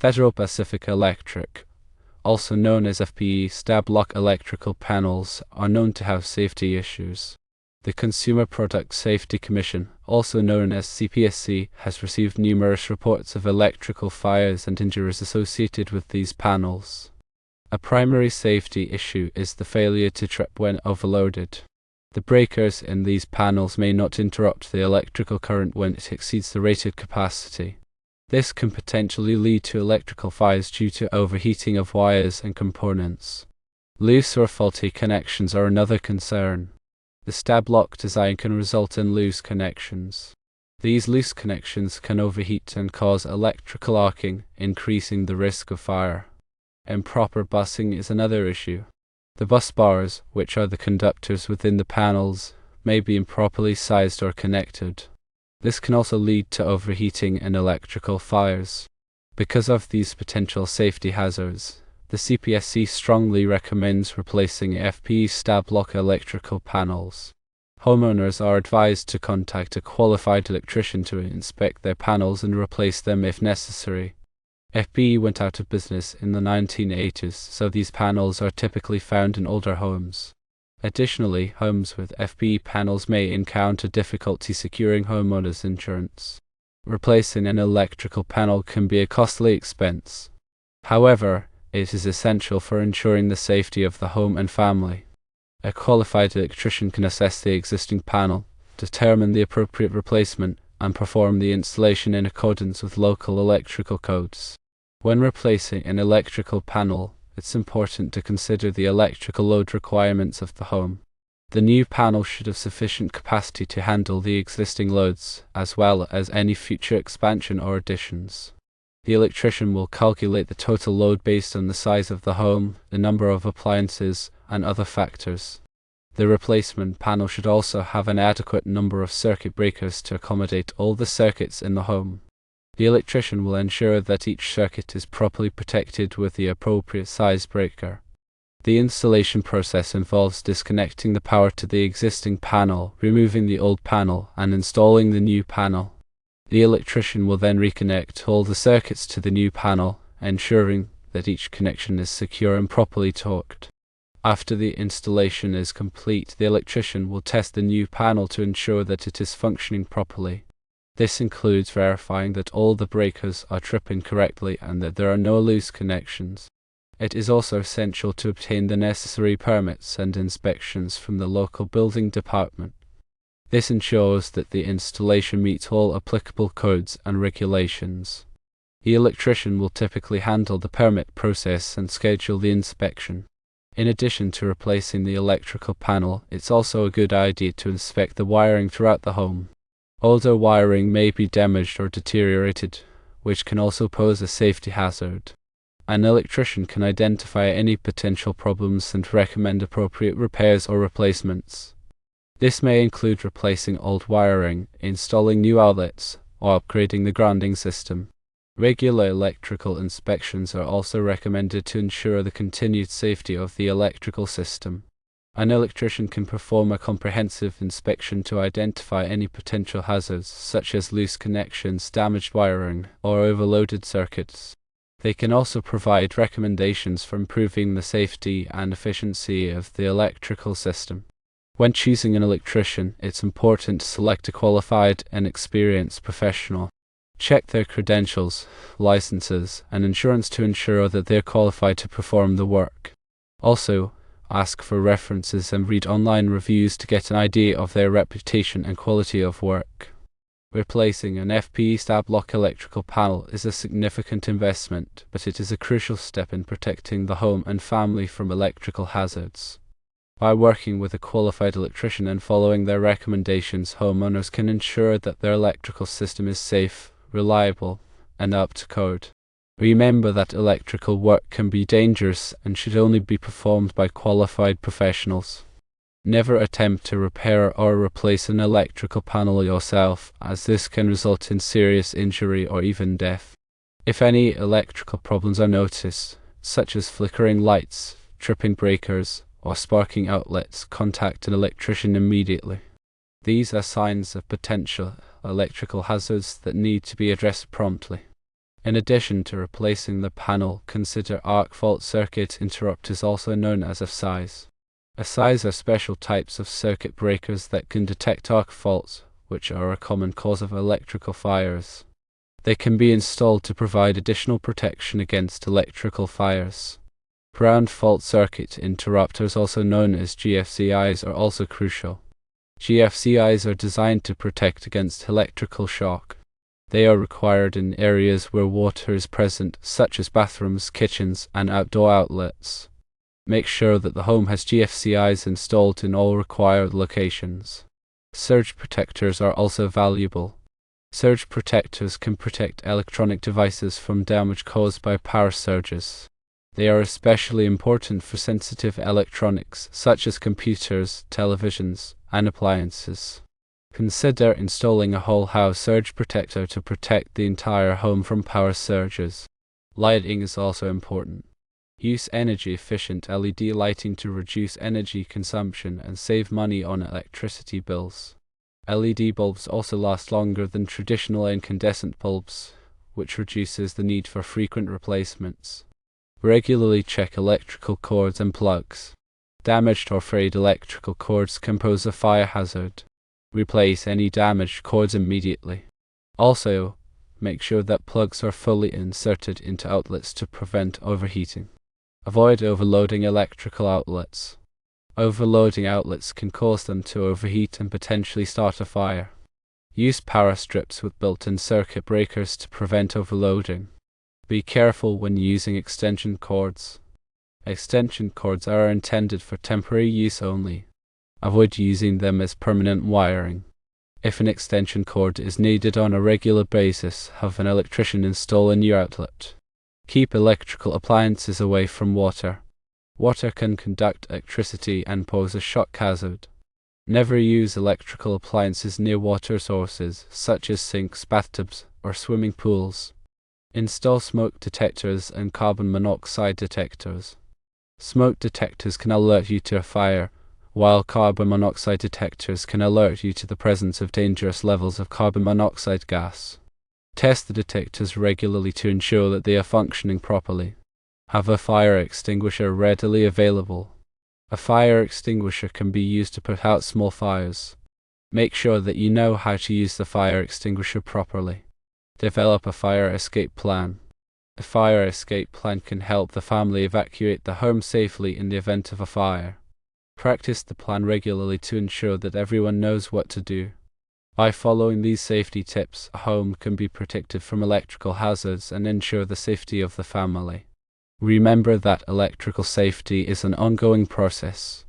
Federal Pacific Electric, also known as FPE Stab-Lok electrical panels, are known to have safety issues. The Consumer Product Safety Commission, also known as CPSC, has received numerous reports of electrical fires and injuries associated with these panels. A primary safety issue is the failure to trip when overloaded. The breakers in these panels may not interrupt the electrical current when it exceeds the rated capacity. This can potentially lead to electrical fires due to overheating of wires and components. Loose or faulty connections are another concern. The Stab-Lok design can result in loose connections. These loose connections can overheat and cause electrical arcing, increasing the risk of fire. Improper busing is another issue. The bus bars, which are the conductors within the panels, may be improperly sized or connected. This can also lead to overheating and electrical fires. Because of these potential safety hazards, the CPSC strongly recommends replacing FPE Stab-Lok electrical panels. Homeowners are advised to contact a qualified electrician to inspect their panels and replace them if necessary. FPE went out of business in the 1980s, so these panels are typically found in older homes. Additionally, homes with FPE panels may encounter difficulty securing homeowners' insurance. Replacing an electrical panel can be a costly expense. However, it is essential for ensuring the safety of the home and family. A qualified electrician can assess the existing panel, determine the appropriate replacement, and perform the installation in accordance with local electrical codes. When replacing an electrical panel, it's important to consider the electrical load requirements of the home. The new panel should have sufficient capacity to handle the existing loads, as well as any future expansion or additions. The electrician will calculate the total load based on the size of the home, the number of appliances, and other factors. The replacement panel should also have an adequate number of circuit breakers to accommodate all the circuits in the home. The electrician will ensure that each circuit is properly protected with the appropriate size breaker. The installation process involves disconnecting the power to the existing panel, removing the old panel, and installing the new panel. The electrician will then reconnect all the circuits to the new panel, ensuring that each connection is secure and properly torqued. After the installation is complete, the electrician will test the new panel to ensure that it is functioning properly. This includes verifying that all the breakers are tripping correctly and that there are no loose connections. It is also essential to obtain the necessary permits and inspections from the local building department. This ensures that the installation meets all applicable codes and regulations. The electrician will typically handle the permit process and schedule the inspection. In addition to replacing the electrical panel, it's also a good idea to inspect the wiring throughout the home. Older wiring may be damaged or deteriorated, which can also pose a safety hazard. An electrician can identify any potential problems and recommend appropriate repairs or replacements. This may include replacing old wiring, installing new outlets, or upgrading the grounding system. Regular electrical inspections are also recommended to ensure the continued safety of the electrical system. An electrician can perform a comprehensive inspection to identify any potential hazards, such as loose connections, damaged wiring, or overloaded circuits. They can also provide recommendations for improving the safety and efficiency of the electrical system. When choosing an electrician, it's important to select a qualified and experienced professional. Check their credentials, licenses, and insurance to ensure that they're qualified to perform the work. Also, ask for references and read online reviews to get an idea of their reputation and quality of work. Replacing an FPE Stab-Lok electrical panel is a significant investment, but it is a crucial step in protecting the home and family from electrical hazards. By working with a qualified electrician and following their recommendations, homeowners can ensure that their electrical system is safe, reliable, and up to code. Remember that electrical work can be dangerous and should only be performed by qualified professionals. Never attempt to repair or replace an electrical panel yourself, as this can result in serious injury or even death. If any electrical problems are noticed, such as flickering lights, tripping breakers, or sparking outlets, contact an electrician immediately. These are signs of potential electrical hazards that need to be addressed promptly. In addition to replacing the panel, consider arc fault circuit interrupters, also known as FSIs. FSIs are special types of circuit breakers that can detect arc faults, which are a common cause of electrical fires. They can be installed to provide additional protection against electrical fires. Ground fault circuit interrupters, also known as GFCIs, are also crucial. GFCIs are designed to protect against electrical shock. They are required in areas where water is present, such as bathrooms, kitchens, and outdoor outlets. Make sure that the home has GFCIs installed in all required locations. Surge protectors are also valuable. Surge protectors can protect electronic devices from damage caused by power surges. They are especially important for sensitive electronics, such as computers, televisions, and appliances. Consider installing a whole house surge protector to protect the entire home from power surges. Lighting is also important. Use energy-efficient LED lighting to reduce energy consumption and save money on electricity bills. LED bulbs also last longer than traditional incandescent bulbs, which reduces the need for frequent replacements. Regularly check electrical cords and plugs. Damaged or frayed electrical cords can pose a fire hazard. Replace any damaged cords immediately. Also, make sure that plugs are fully inserted into outlets to prevent overheating. Avoid overloading electrical outlets. Overloading outlets can cause them to overheat and potentially start a fire. Use power strips with built-in circuit breakers to prevent overloading. Be careful when using extension cords. Extension cords are intended for temporary use only. Avoid using them as permanent wiring. If an extension cord is needed on a regular basis, have an electrician install a new outlet. Keep electrical appliances away from water. Water can conduct electricity and pose a shock hazard. Never use electrical appliances near water sources, such as sinks, bathtubs, or swimming pools. Install smoke detectors and carbon monoxide detectors. Smoke detectors can alert you to a fire, while carbon monoxide detectors can alert you to the presence of dangerous levels of carbon monoxide gas. Test the detectors regularly to ensure that they are functioning properly. Have a fire extinguisher readily available. A fire extinguisher can be used to put out small fires. Make sure that you know how to use the fire extinguisher properly. Develop a fire escape plan. A fire escape plan can help the family evacuate the home safely in the event of a fire. Practice the plan regularly to ensure that everyone knows what to do. By following these safety tips, a home can be protected from electrical hazards and ensure the safety of the family. Remember that electrical safety is an ongoing process.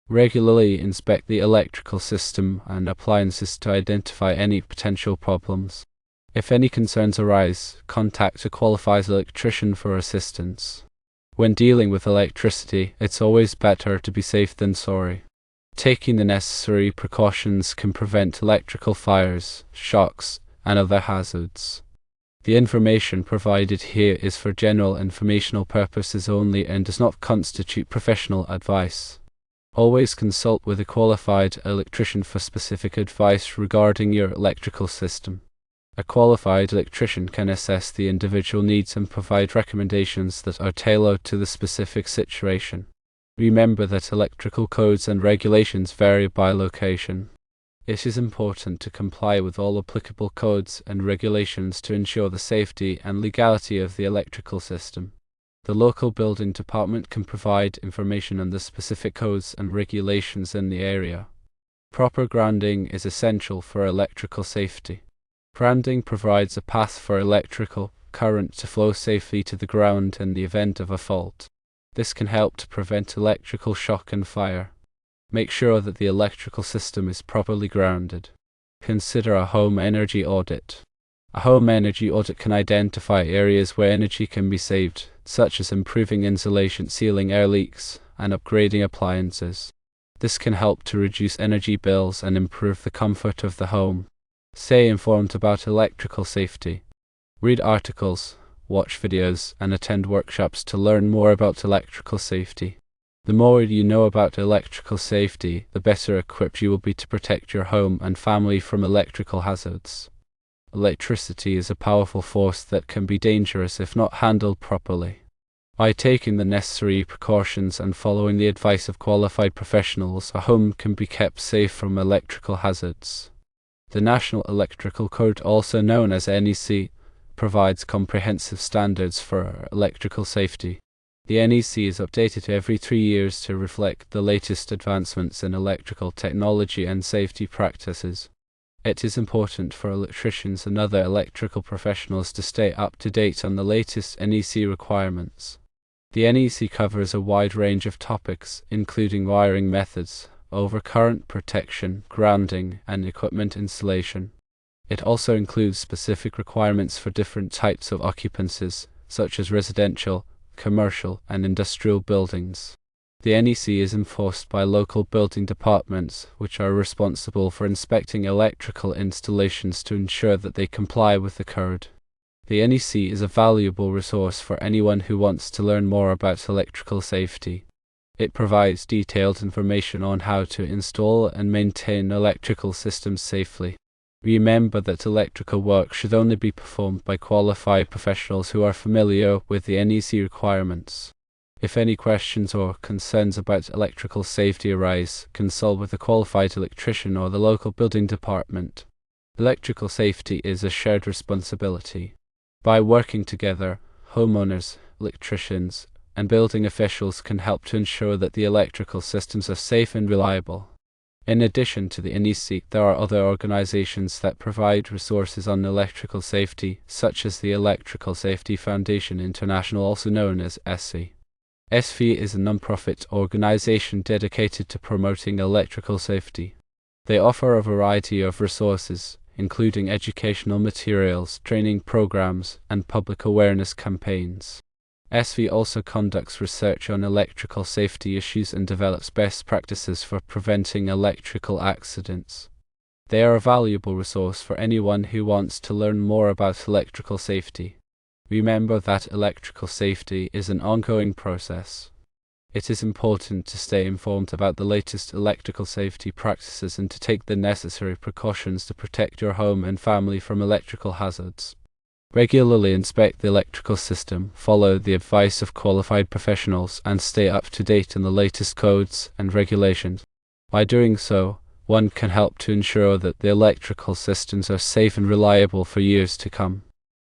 Regularly inspect the electrical system and appliances to identify any potential problems. If any concerns arise, contact a qualified electrician for assistance. When dealing with electricity, it's always better to be safe than sorry. Taking the necessary precautions can prevent electrical fires, shocks, and other hazards. The information provided here is for general informational purposes only and does not constitute professional advice. Always consult with a qualified electrician for specific advice regarding your electrical system. A qualified electrician can assess the individual needs and provide recommendations that are tailored to the specific situation. Remember that electrical codes and regulations vary by location. It is important to comply with all applicable codes and regulations to ensure the safety and legality of the electrical system. The local building department can provide information on the specific codes and regulations in the area. Proper grounding is essential for electrical safety. Grounding provides a path for electrical current to flow safely to the ground in the event of a fault. This can help to prevent electrical shock and fire. Make sure that the electrical system is properly grounded. Consider a home energy audit. A home energy audit can identify areas where energy can be saved, such as improving insulation, sealing air leaks, and upgrading appliances. This can help to reduce energy bills and improve the comfort of the home. Stay informed about electrical safety. Read articles, watch videos, and attend workshops to learn more about electrical safety. The more you know about electrical safety, the better equipped you will be to protect your home and family from electrical hazards. Electricity is a powerful force that can be dangerous if not handled properly. By taking the necessary precautions and following the advice of qualified professionals, a home can be kept safe from electrical hazards. The National Electrical Code, also known as NEC, provides comprehensive standards for electrical safety. The NEC is updated every 3 years to reflect the latest advancements in electrical technology and safety practices. It is important for electricians and other electrical professionals to stay up to date on the latest NEC requirements. The NEC covers a wide range of topics, including wiring methods, overcurrent protection, grounding, and equipment installation. It also includes specific requirements for different types of occupancies, such as residential, commercial, and industrial buildings. The NEC is enforced by local building departments, which are responsible for inspecting electrical installations to ensure that they comply with the code. The NEC is a valuable resource for anyone who wants to learn more about electrical safety. It provides detailed information on how to install and maintain electrical systems safely. Remember that electrical work should only be performed by qualified professionals who are familiar with the NEC requirements. If any questions or concerns about electrical safety arise, consult with a qualified electrician or the local building department. Electrical safety is a shared responsibility. By working together, homeowners, electricians, and building officials can help to ensure that the electrical systems are safe and reliable. In addition to the NEC, there are other organizations that provide resources on electrical safety, such as the Electrical Safety Foundation International, also known as ESFI. ESFI is a non-profit organization dedicated to promoting electrical safety. They offer a variety of resources, including educational materials, training programs, and public awareness campaigns. ESFI also conducts research on electrical safety issues and develops best practices for preventing electrical accidents. They are a valuable resource for anyone who wants to learn more about electrical safety. Remember that electrical safety is an ongoing process. It is important to stay informed about the latest electrical safety practices and to take the necessary precautions to protect your home and family from electrical hazards. Regularly inspect the electrical system, follow the advice of qualified professionals, and stay up to date on the latest codes and regulations. By doing so, one can help to ensure that the electrical systems are safe and reliable for years to come.